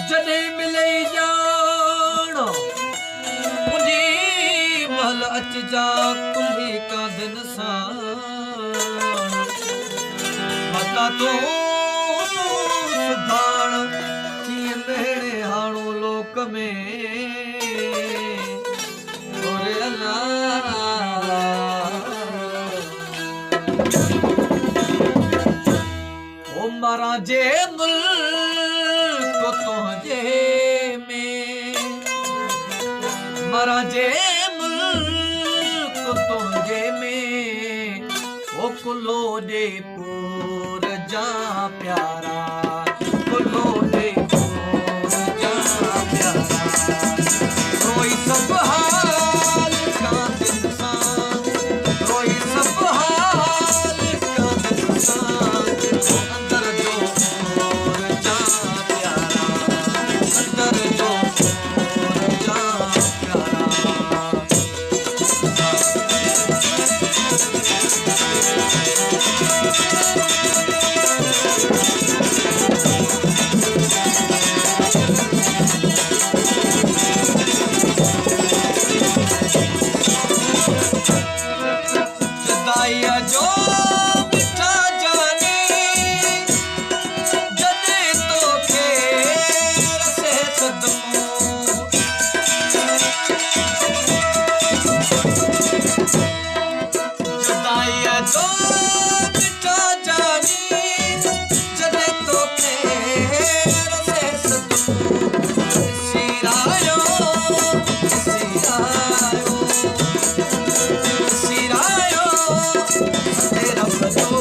जॾहिं मिले ॼाण मुंहिंजी महल अचिजा कुल्ही कांधन सां माता तूं सुभाण कीअं मेड़े हाणो लोक में ओरे अल्लाह ओ मारा जे मुल्क तुंहिंजे में मारा जे मुल्क तुंहिंजे में ओ कुलो दे पूर जा प्यारा कुलो दे पूर जा प्यारा रोई सब हाल कांधन सां रोई सब हाल कांधन सां ओ अंदर जो पूर जा प्यारा अंदर जो पूर जा प्यारा जुदाईअ जो मिठा जाने जॾहिं तोखे रसे सदमो जुदाईअ जो मिठा जाने जॾहिं तोखे रसे सदमो सिरायो सिरायो सिरायो तेरा बजो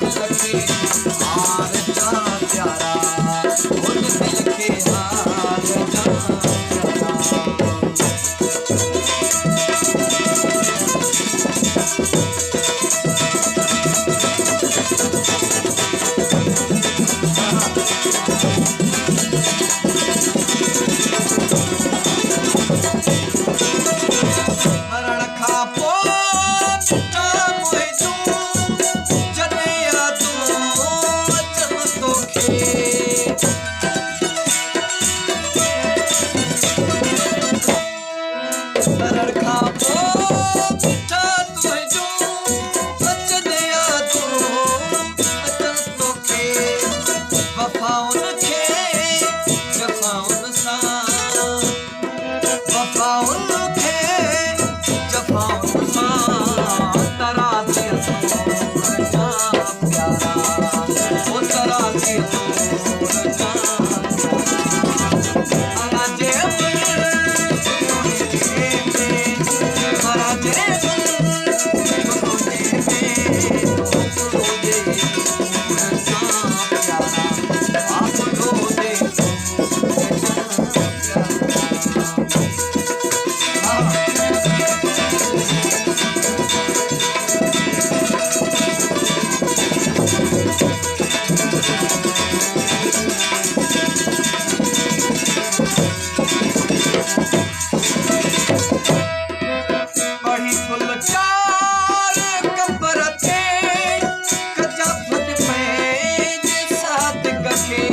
दिल के हार जा प्यारा दिल के हार जा मरण खां पोइ मिठा मुंहिंजूं जॾहिं यादूं अचनि तोखे मरण खां पोइ मिठा तुंहिंजूं अचनि यादूं अचनि तोखे वफ़ाउनि खे जफ़ाउनि सां वफ़ाउनि खे जफ़ाउनि सां तराज़ीअ तोर जा प्यारा ओ तराज़ीअ तोर जा प्यारा जे मुल्क तुंहिंजे में मारा जे मुल्क तुंहिंजे में ओ कुलो दे तोर जा प्यारा आ कुलो दे तोर जा बड़ी फुल चार कबर ते कजा फन में साथ कखे